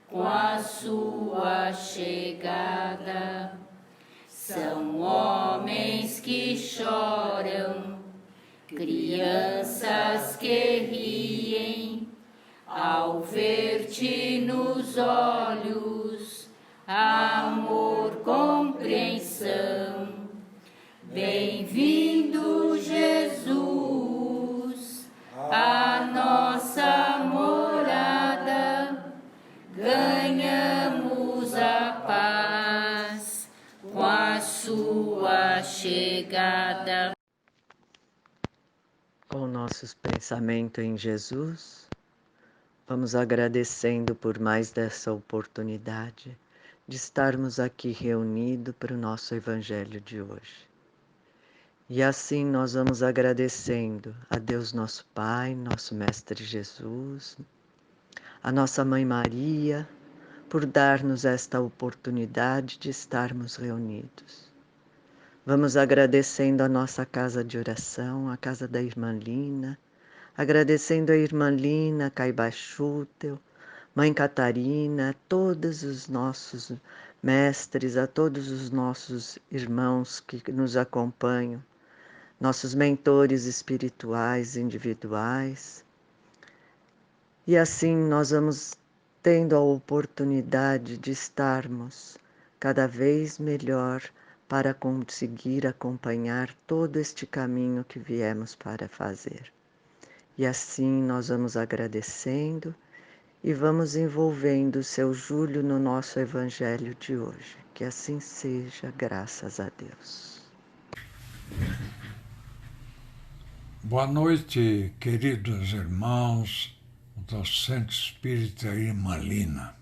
com a sua chegada. São homens que choram, crianças que riem, ao ver-te nos olhos, amor, compreensão. Bem-vindo, Jesus, a nossa morada, ganhamos a paz com a sua chegada. Com nossos pensamentos em Jesus, vamos agradecendo por mais dessa oportunidade de estarmos aqui reunidos para o nosso Evangelho de hoje. E assim nós vamos agradecendo a Deus nosso Pai, nosso Mestre Jesus, a nossa Mãe Maria, por dar-nos esta oportunidade de estarmos reunidos. Vamos agradecendo a nossa casa de oração, a casa da Irmã Lina, agradecendo a Irmã Lina, Caiba Schutel, Mãe Catarina, a todos os nossos mestres, a todos os nossos irmãos que nos acompanham, nossos mentores espirituais, individuais. E assim nós vamos tendo a oportunidade de estarmos cada vez melhor para conseguir acompanhar todo este caminho que viemos para fazer. E assim nós vamos agradecendo e vamos envolvendo o seu Júlio no nosso Evangelho de hoje. Que assim seja, graças a Deus. Boa noite, queridos irmãos do Centro Espírita Irmã Lina.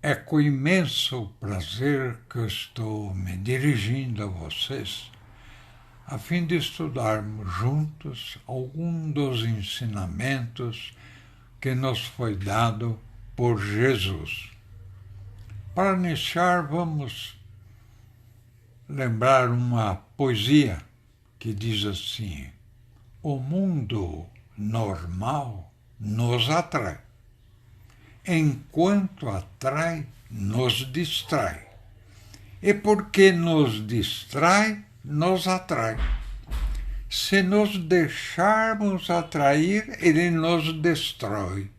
É com imenso prazer que eu estou me dirigindo a vocês a fim de estudarmos juntos algum dos ensinamentos que nos foi dado por Jesus. Para iniciar, vamos lembrar uma poesia que diz assim: o mundo normal nos atrai. Enquanto atrai, nos distrai. E porque nos distrai, nos atrai. Se nos deixarmos atrair, ele nos destrói.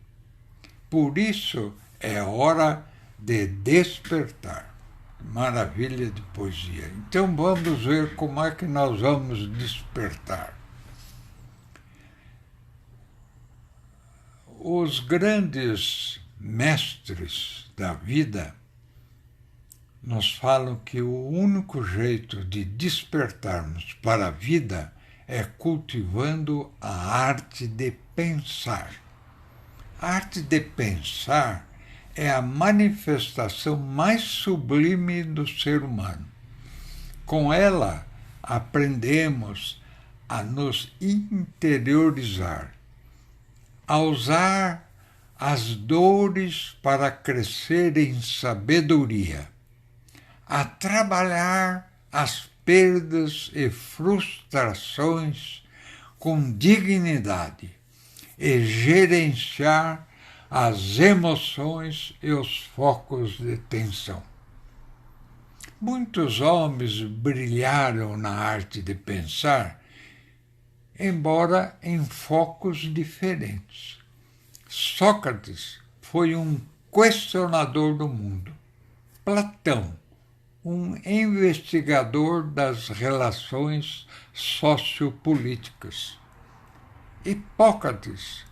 Por isso é hora de despertar. Maravilha de poesia. Então vamos ver como é que nós vamos despertar. Os grandes mestres da vida nos falam que o único jeito de despertarmos para a vida é cultivando a arte de pensar. A arte de pensar é a manifestação mais sublime do ser humano. Com ela, aprendemos a nos interiorizar, a usar as dores para crescer em sabedoria, a trabalhar as perdas e frustrações com dignidade e gerenciar as emoções e os focos de tensão. Muitos homens brilharam na arte de pensar, embora em focos diferentes. Sócrates foi um questionador do mundo. Platão, um investigador das relações sociopolíticas. Hipócrates,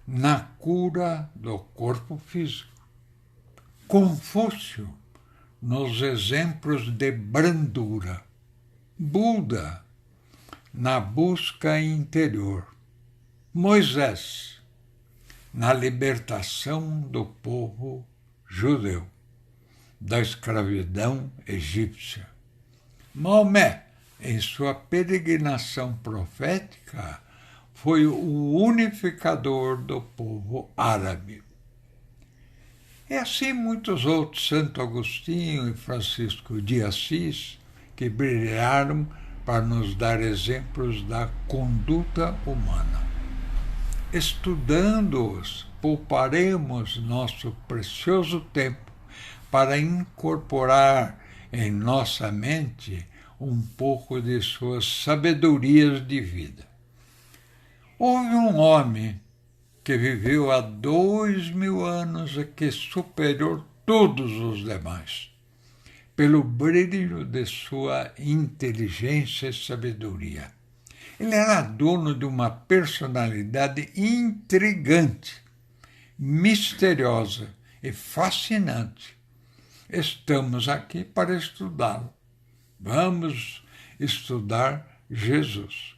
na cura do corpo físico. Confúcio, nos exemplos de brandura. Buda, na busca interior. Moisés, na libertação do povo judeu da escravidão egípcia. Maomé, em sua peregrinação profética, foi o unificador do povo árabe. E assim muitos outros, Santo Agostinho e Francisco de Assis, que brilharam para nos dar exemplos da conduta humana. Estudando-os, pouparemos nosso precioso tempo para incorporar em nossa mente um pouco de suas sabedorias de vida. Houve um homem que viveu há 2000 anos e que superou todos os demais, pelo brilho de sua inteligência e sabedoria. Ele era dono de uma personalidade intrigante, misteriosa e fascinante. Estamos aqui para estudá-lo. Vamos estudar Jesus.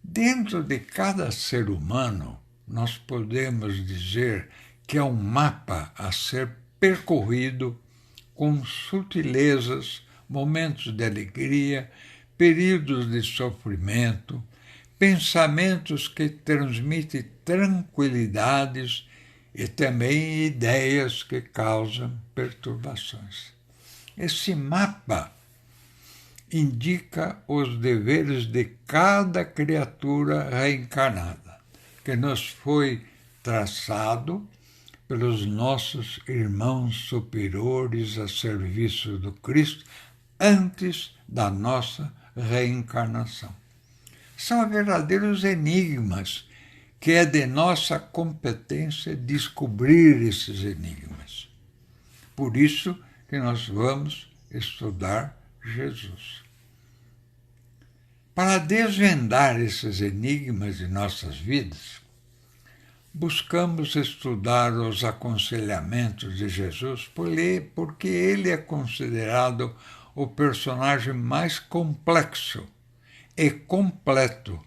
Dentro de cada ser humano, nós podemos dizer que é um mapa a ser percorrido com sutilezas, momentos de alegria, períodos de sofrimento, pensamentos que transmitem tranquilidades e também ideias que causam perturbações. Esse mapa indica os deveres de cada criatura reencarnada, que nos foi traçado pelos nossos irmãos superiores a serviço do Cristo antes da nossa reencarnação. São verdadeiros enigmas que é de nossa competência descobrir esses enigmas. Por isso que nós vamos estudar Jesus. Para desvendar esses enigmas de nossas vidas, buscamos estudar os aconselhamentos de Jesus, porque ele é considerado o personagem mais complexo e completo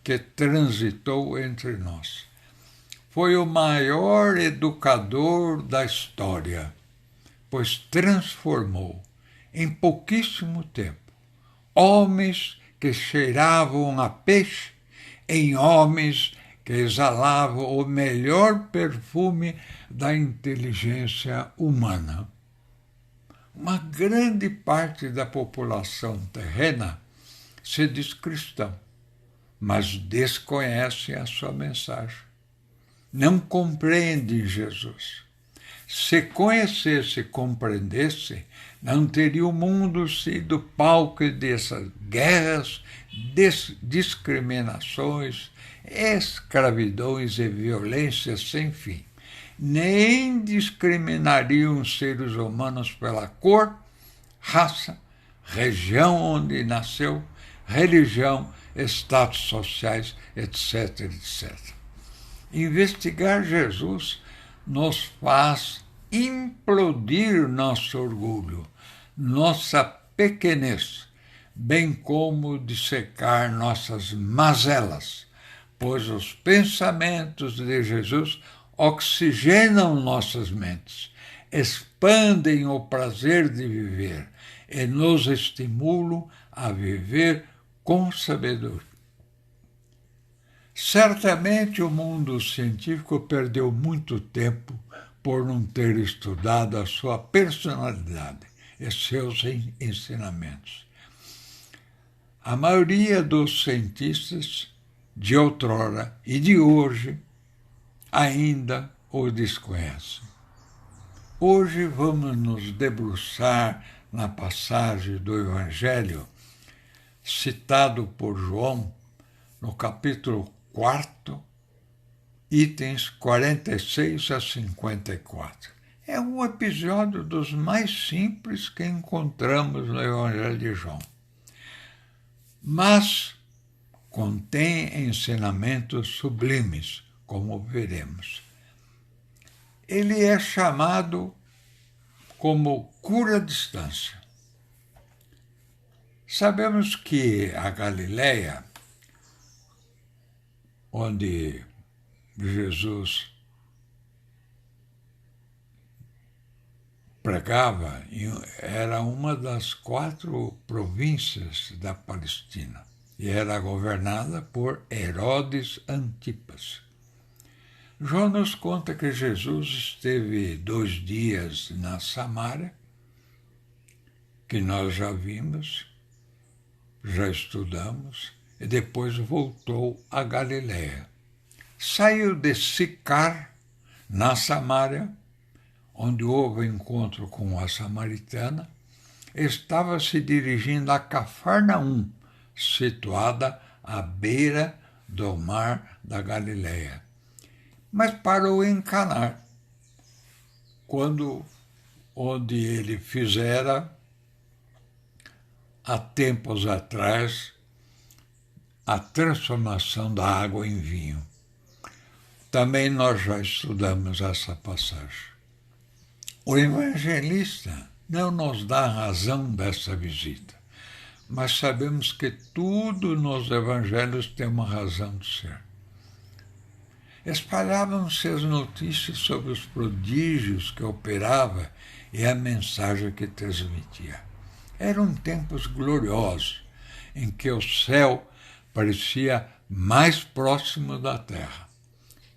que transitou entre nós. Foi o maior educador da história, pois transformou, em pouquíssimo tempo, homens que cheiravam a peixe em homens que exalavam o melhor perfume da inteligência humana. Uma grande parte da população terrena se diz cristã, mas desconhece a sua mensagem. Não compreende Jesus. Se conhecesse e compreendesse, não teria o mundo sido palco dessas guerras, discriminações, escravidões e violências sem fim. Nem discriminariam os seres humanos pela cor, raça, região onde nasceu, religião, status sociais, etc., etc. Investigar Jesus nos faz implodir nosso orgulho, nossa pequenez, bem como dissecar nossas mazelas, pois os pensamentos de Jesus oxigenam nossas mentes, expandem o prazer de viver e nos estimulam a viver com sabedoria. Certamente o mundo científico perdeu muito tempo por não ter estudado a sua personalidade e seus ensinamentos. A maioria dos cientistas de outrora e de hoje ainda o desconhecem. Hoje vamos nos debruçar na passagem do Evangelho citado por João no capítulo 4, itens 46 a 54. É um episódio dos mais simples que encontramos no Evangelho de João, mas contém ensinamentos sublimes, como veremos. Ele é chamado como cura à distância. Sabemos que a Galileia, onde Jesus pregava, era uma das 4 províncias da Palestina e era governada por Herodes Antipas. João nos conta que Jesus esteve 2 dias na Samária, que nós já vimos, já estudamos, e depois voltou a Galileia. saiu de Sicar, na Samária, onde houve encontro com a samaritana, estava se dirigindo a Cafarnaum, situada à beira do mar da Galileia. Mas parou em Caná, onde ele fizera, há tempos atrás, a transformação da água em vinho. Também nós já estudamos essa passagem. O evangelista não nos dá a razão dessa visita, mas sabemos que tudo nos evangelhos tem uma razão de ser. Espalhavam-se as notícias sobre os prodígios que operava e a mensagem que transmitia. Eram tempos gloriosos, em que o céu parecia mais próximo da terra.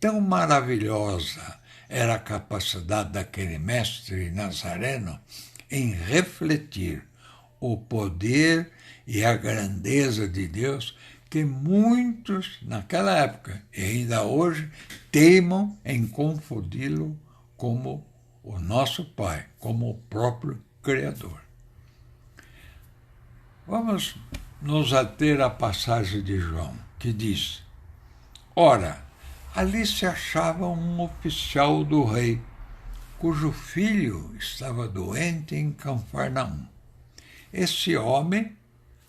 Tão maravilhosa era a capacidade daquele mestre nazareno em refletir o poder e a grandeza de Deus que muitos, naquela época e ainda hoje, teimam em confundi-lo como o nosso Pai, como o próprio Criador. Vamos nos ater à passagem de João, que diz: Ora, ali se achava um oficial do rei, cujo filho estava doente em Cafarnaum. Esse homem,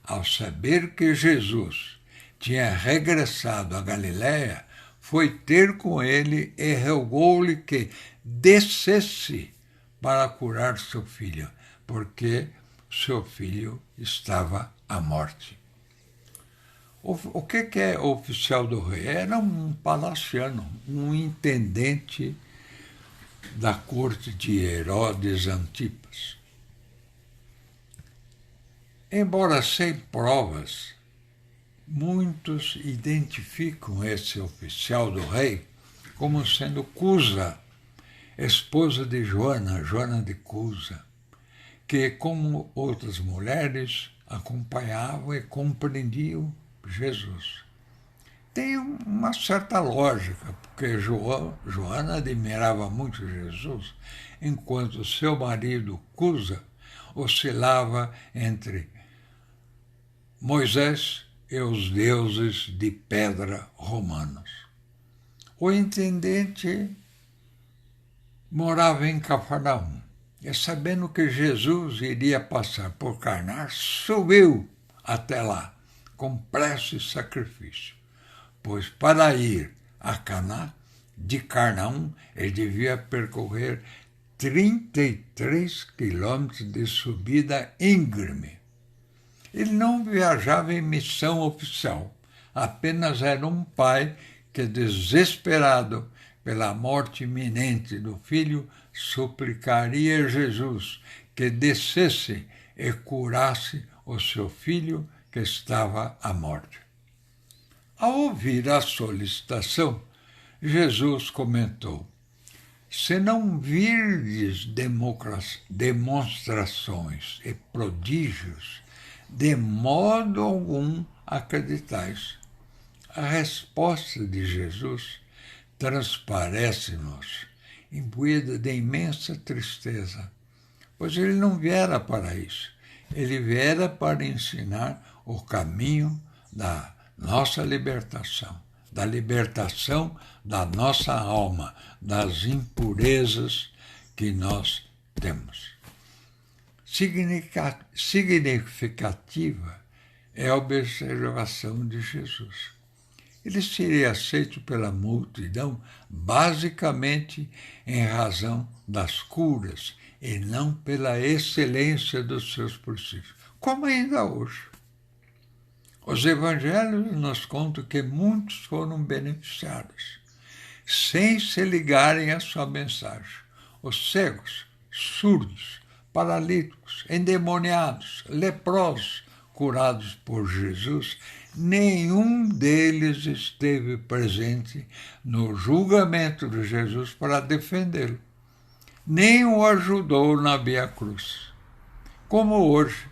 ao saber que Jesus tinha regressado à Galiléia, foi ter com ele e rogou-lhe que descesse para curar seu filho, porque seu filho estava à morte. O que é o oficial do rei? Era um palaciano, um intendente da corte de Herodes Antipas. Embora sem provas, muitos identificam esse oficial do rei como sendo Cusa, esposa de Joana, Joana de Cusa, que, como outras mulheres, acompanhavam e compreendiam Jesus. Tem uma certa lógica, porque Joana admirava muito Jesus, enquanto seu marido, Cusa, oscilava entre Moisés e os deuses de pedra romanos. O intendente morava em Cafarnaum, e sabendo que Jesus iria passar por Caná, subiu até lá, com prece e sacrifício, pois para ir a Caná, de Cafarnaum, ele devia percorrer 33 quilômetros de subida íngreme. Ele não viajava em missão oficial, apenas era um pai que, desesperado pela morte iminente do filho, suplicaria a Jesus que descesse e curasse o seu filho que estava à morte. Ao ouvir a solicitação, Jesus comentou: Se não virdes demonstrações e prodígios, de modo algum acreditais. A resposta de Jesus transparece-nos, imbuída de imensa tristeza, pois ele não viera para isso. Ele viera para ensinar o caminho da nossa libertação, da libertação da nossa alma, das impurezas que nós temos. Significativa é a observação de Jesus. Ele seria aceito pela multidão basicamente em razão das curas e não pela excelência dos seus princípios, como ainda hoje. Os evangelhos nos contam que muitos foram beneficiados, sem se ligarem à sua mensagem. Os cegos, surdos, paralíticos, endemoniados, leprosos, curados por Jesus, nenhum deles esteve presente no julgamento de Jesus para defendê-lo. Nem o ajudou na Via Cruz, como hoje.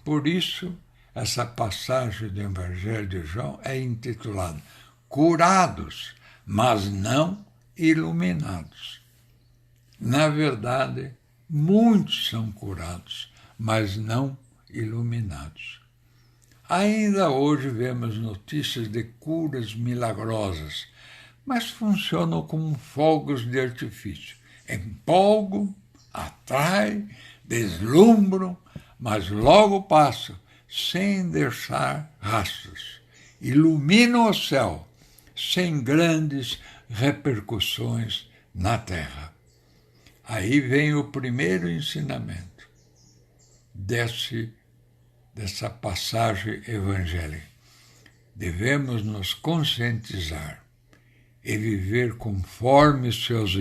Por isso, essa passagem do Evangelho de João é intitulada curados, mas não iluminados. Na verdade, muitos são curados, mas não iluminados. Ainda hoje vemos notícias de curas milagrosas, mas funcionam como fogos de artifício. Empolgam, atraem, deslumbram, mas logo passam, sem deixar rastros. Iluminam o céu, sem grandes repercussões na terra. Aí vem o primeiro ensinamento dessa passagem evangélica. Devemos nos conscientizar e viver conforme seus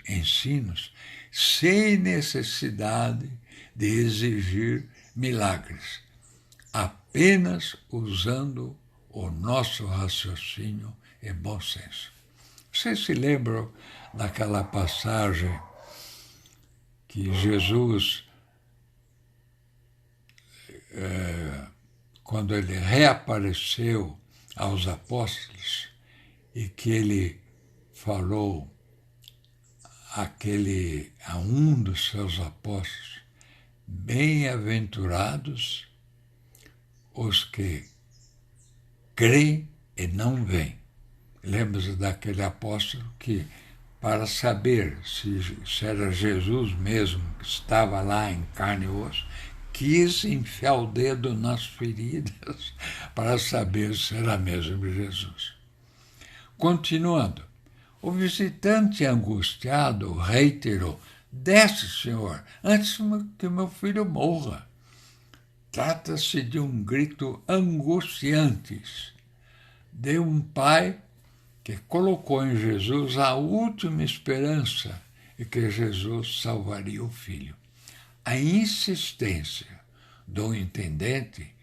ensinos, sem necessidade de exigir milagres, apenas usando o nosso raciocínio e bom senso. Vocês se lembram daquela passagem que Jesus, quando ele reapareceu aos apóstolos e que ele falou a um dos seus apóstolos: bem-aventurados os que creem e não veem. Lembra-se daquele apóstolo que, para saber se era Jesus mesmo que estava lá em carne e osso, quis enfiar o dedo nas feridas para saber se era mesmo Jesus. Continuando, o visitante angustiado reiterou: desce, Senhor, antes que meu filho morra. Trata-se de um grito angustiante de um pai que colocou em Jesus a última esperança e que Jesus salvaria o filho. A insistência do intendente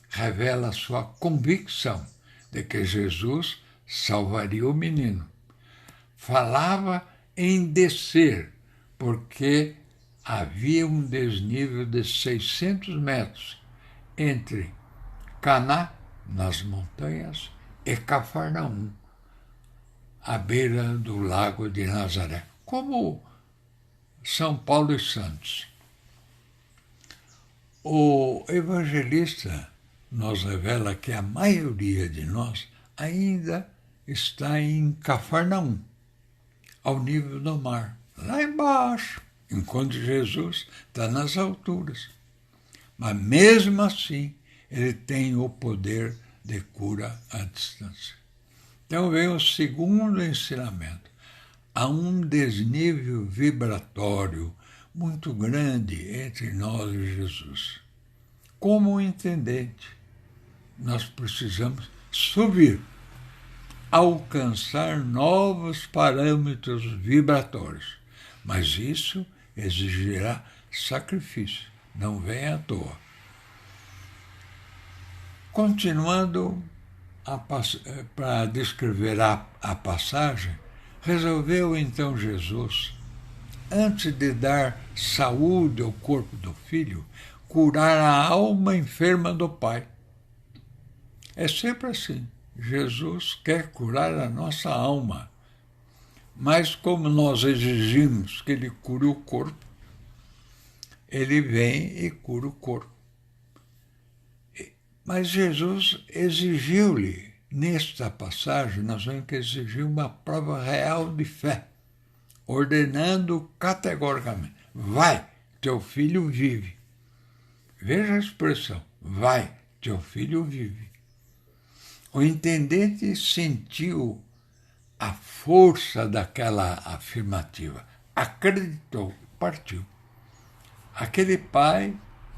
revela sua convicção de que Jesus salvaria o menino. Falava em descer, porque havia um desnível de 600 metros entre Caná, nas montanhas, e Cafarnaum, à beira do lago de Nazaré, como São Paulo e Santos. O evangelista nos revela que a maioria de nós ainda está em Cafarnaum, ao nível do mar, lá embaixo, enquanto Jesus está nas alturas. Mas mesmo assim, ele tem o poder de cura à distância. Então vem o segundo ensinamento. Há um desnível vibratório muito grande entre nós e Jesus. Como intendente, nós precisamos subir, alcançar novos parâmetros vibratórios. Mas isso exigirá sacrifício, não vem à toa. Continuando para descrever a passagem, resolveu então Jesus, antes de dar saúde ao corpo do filho, curar a alma enferma do pai. É sempre assim. Jesus quer curar a nossa alma. Mas como nós exigimos que ele cure o corpo, ele vem e cura o corpo. Mas Jesus exigiu-lhe, nesta passagem, nós vemos que exigiu uma prova real de fé, ordenando categoricamente: vai, teu filho vive. Veja a expressão: vai, teu filho vive. O intendente sentiu a força daquela afirmativa, acreditou, partiu. Aquele pai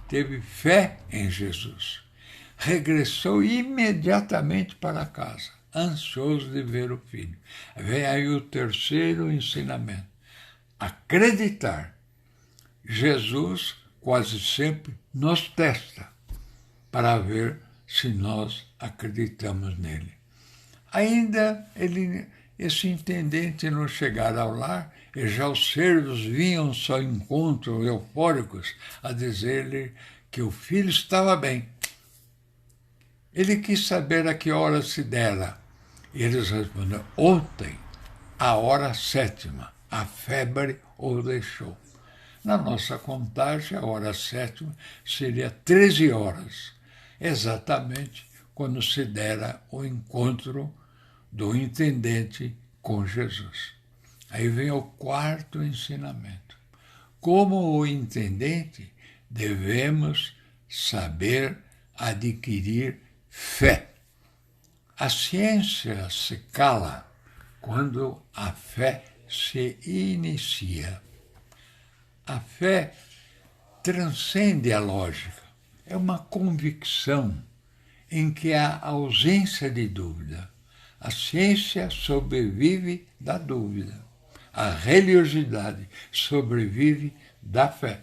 teve fé em Jesus. Regressou imediatamente para casa, ansioso de ver o filho. Vem aí o terceiro ensinamento: acreditar. Jesus quase sempre nos testa para ver se nós acreditamos nele. Ainda esse intendente não chegara ao lar e já os servos vinham ao seu encontro eufóricos a dizer-lhe que o filho estava bem. Ele quis saber a que hora se dera E eles responderam: ontem, a hora 7ª, a febre o deixou. Na nossa contagem, a hora 7ª seria 13 horas, exatamente quando se dera o encontro do intendente com Jesus. Aí vem o quarto ensinamento. Como o intendente, devemos saber adquirir fé. A ciência se cala quando a fé se inicia. A fé transcende a lógica. É uma convicção em que há ausência de dúvida. A ciência sobrevive da dúvida. A religiosidade sobrevive da fé.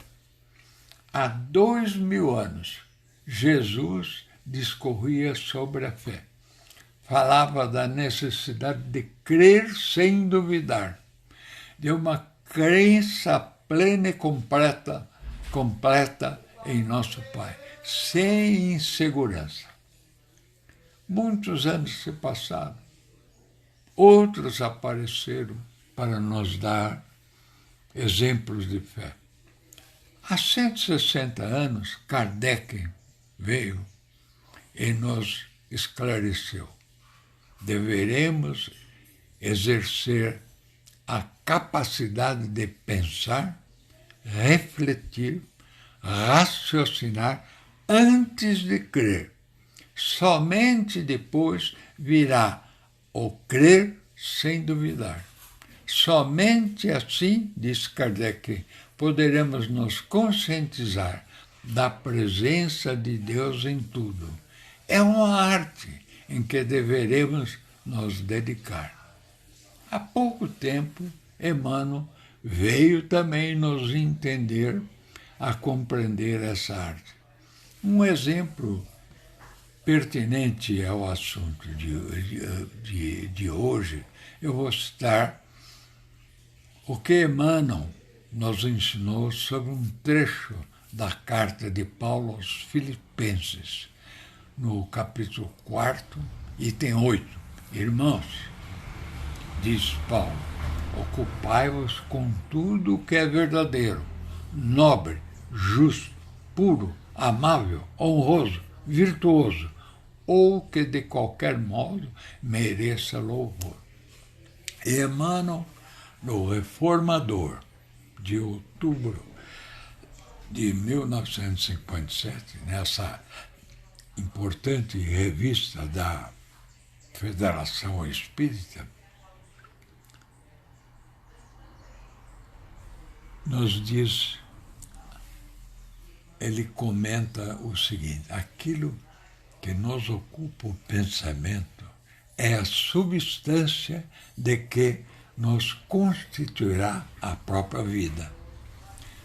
Há 2000 anos, Jesus discorria sobre a fé. Falava da necessidade de crer sem duvidar, de uma crença plena e completa em nosso Pai, sem insegurança. Muitos anos se passaram, outros apareceram para nos dar exemplos de fé. Há 160 anos, Kardec veio e nos esclareceu. Deveremos exercer a capacidade de pensar, refletir, raciocinar antes de crer. Somente depois virá o crer sem duvidar. Somente assim, diz Kardec, poderemos nos conscientizar da presença de Deus em tudo. É uma arte em que deveremos nos dedicar. Há pouco tempo, Emmanuel veio também nos entender a compreender essa arte. Um exemplo pertinente ao assunto de hoje, eu vou citar o que Emmanuel nos ensinou sobre um trecho da carta de Paulo aos Filipenses, no capítulo 4, item 8. Irmãos, diz Paulo, ocupai-vos com tudo o que é verdadeiro, nobre, justo, puro, amável, honroso, virtuoso, ou que de qualquer modo mereça louvor. E Emmanuel, no Reformador, de outubro de 1957, nessa importante revista da Federação Espírita, nos diz, ele comenta o seguinte: aquilo que nos ocupa o pensamento é a substância de que nos constituirá a própria vida.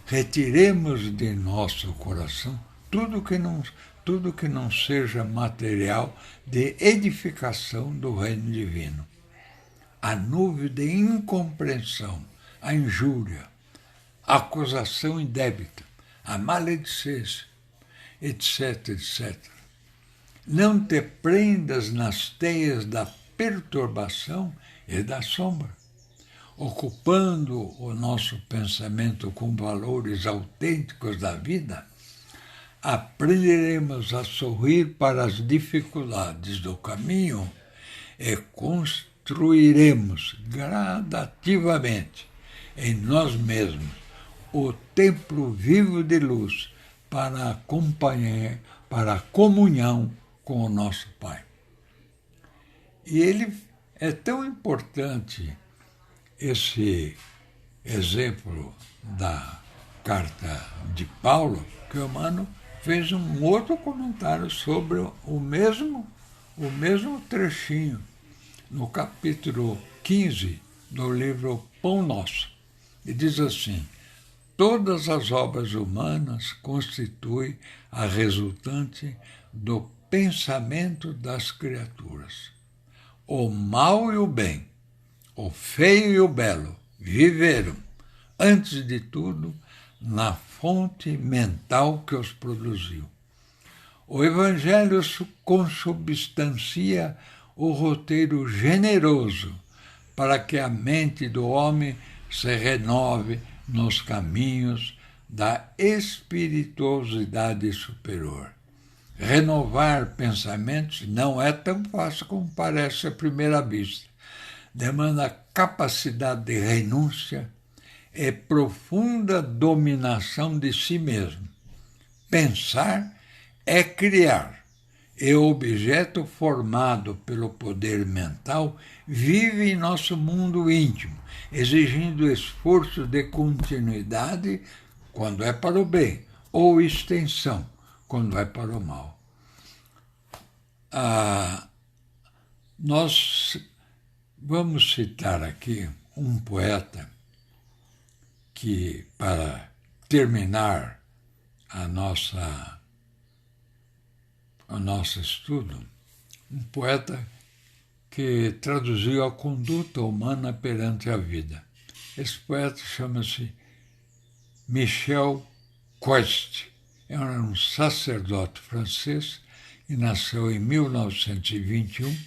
Retiremos de nosso coração tudo que não seja material de edificação do reino divino. A nuvem de incompreensão, a injúria, a acusação indébita, a maledicência, etc., etc. Não te prendas nas teias da perturbação e da sombra. Ocupando o nosso pensamento com valores autênticos da vida, aprenderemos a sorrir para as dificuldades do caminho e construiremos gradativamente em nós mesmos o templo vivo de luz para acompanhar, para a comunhão com o nosso Pai. E ele é tão importante, esse exemplo da carta de Paulo, que o Emmanuel fez um outro comentário sobre o mesmo trechinho, no capítulo 15 do livro Pão Nosso. E diz assim: todas as obras humanas constituem a resultante do pensamento das criaturas. O mal e o bem, o feio e o belo viveram, antes de tudo, na fonte mental que os produziu. O Evangelho consubstancia o roteiro generoso para que a mente do homem se renove nos caminhos da espirituosidade superior. Renovar pensamentos não é tão fácil como parece à primeira vista. Demanda capacidade de renúncia e profunda dominação de si mesmo. Pensar é criar, e o objeto formado pelo poder mental vive em nosso mundo íntimo, exigindo esforço de continuidade quando é para o bem, ou extensão quando é para o mal. Nós vamos citar aqui um poeta que, para terminar o nosso estudo, um poeta que traduziu a conduta humana perante a vida. Esse poeta chama-se Michel Quest. Era um sacerdote francês e nasceu em 1921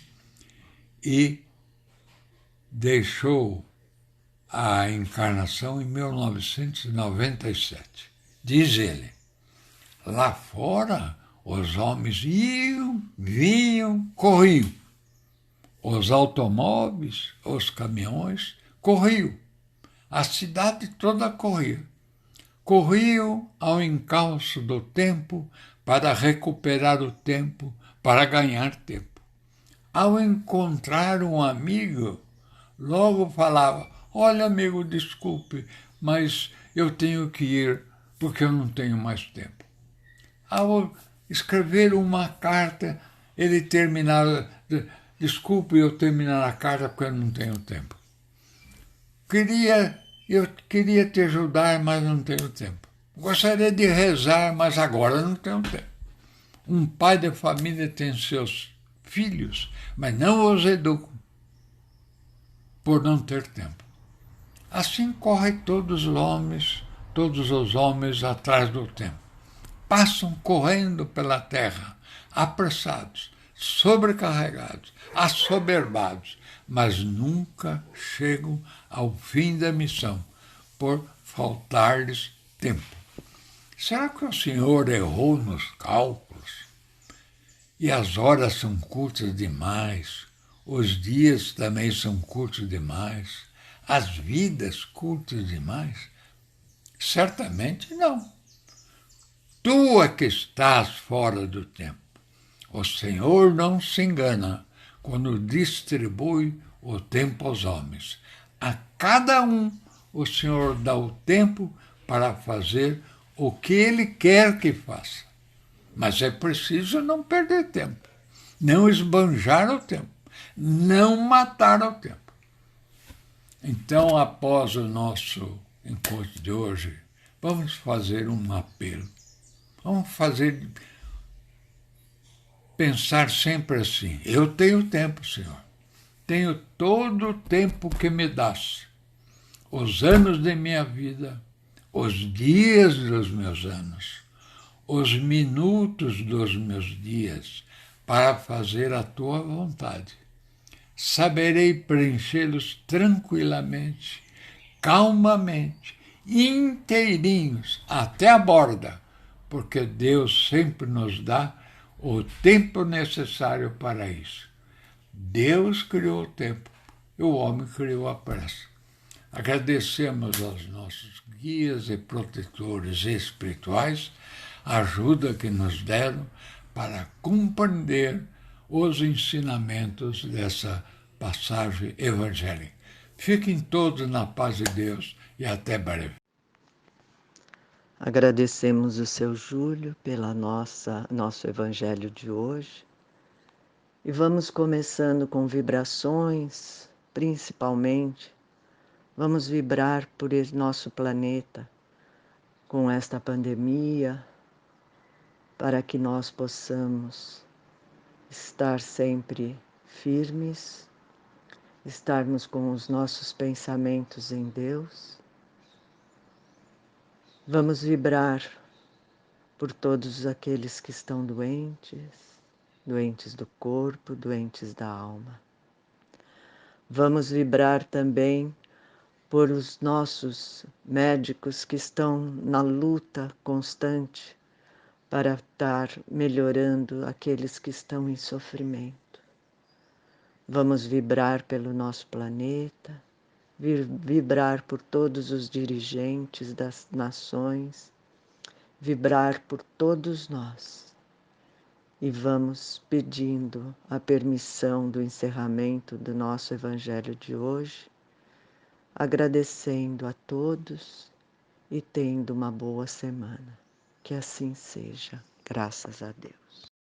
e deixou a encarnação em 1997. Diz ele: lá fora os homens iam, vinham, corriam. Os automóveis, os caminhões corriam. A cidade toda corria. Corriam ao encalço do tempo para recuperar o tempo, para ganhar tempo. Ao encontrar um amigo, logo falava: olha, amigo, desculpe, mas eu tenho que ir porque eu não tenho mais tempo. Ao escrever uma carta, ele terminava: desculpe eu terminar a carta porque eu não tenho tempo. Eu queria te ajudar, mas não tenho tempo. Gostaria de rezar, mas agora não tenho tempo. Um pai de família tem seus filhos, mas não os educa por não ter tempo. Assim correm todos os homens atrás do tempo. Passam correndo pela terra, apressados, sobrecarregados, assoberbados, mas nunca chegam ao fim da missão, por faltar-lhes tempo. Será que o Senhor errou nos cálculos? E as horas são curtas demais, os dias também são curtos demais, as vidas curtas demais? Certamente não. Tu é que estás fora do tempo. O Senhor não se engana quando distribui o tempo aos homens. A cada um o Senhor dá o tempo para fazer o que Ele quer que faça. Mas é preciso não perder tempo, não esbanjar o tempo, não matar o tempo. Então, após o nosso encontro de hoje, vamos fazer um apelo. Vamos pensar sempre assim: eu tenho tempo, Senhor. Tenho todo o tempo que me dás. Os anos de minha vida, os dias dos meus anos, os minutos dos meus dias, para fazer a tua vontade. Saberei preenchê-los tranquilamente, calmamente, inteirinhos, até a borda, porque Deus sempre nos dá o tempo necessário para isso. Deus criou o tempo e o homem criou a pressa. Agradecemos aos nossos guias e protetores espirituais a ajuda que nos deram para compreender os ensinamentos dessa passagem evangélica. Fiquem todos na paz de Deus e até breve. Agradecemos o seu Júlio pela nosso evangelho de hoje e vamos começando com vibrações, principalmente. Vamos vibrar por esse nosso planeta com esta pandemia, para que nós possamos estar sempre firmes, estarmos com os nossos pensamentos em Deus. Vamos vibrar por todos aqueles que estão doentes, doentes do corpo, doentes da alma. Vamos vibrar também por os nossos médicos que estão na luta constante para estar melhorando aqueles que estão em sofrimento. Vamos vibrar pelo nosso planeta, vibrar por todos os dirigentes das nações, vibrar por todos nós. E vamos pedindo a permissão do encerramento do nosso Evangelho de hoje, agradecendo a todos e tendo uma boa semana. Que assim seja, graças a Deus.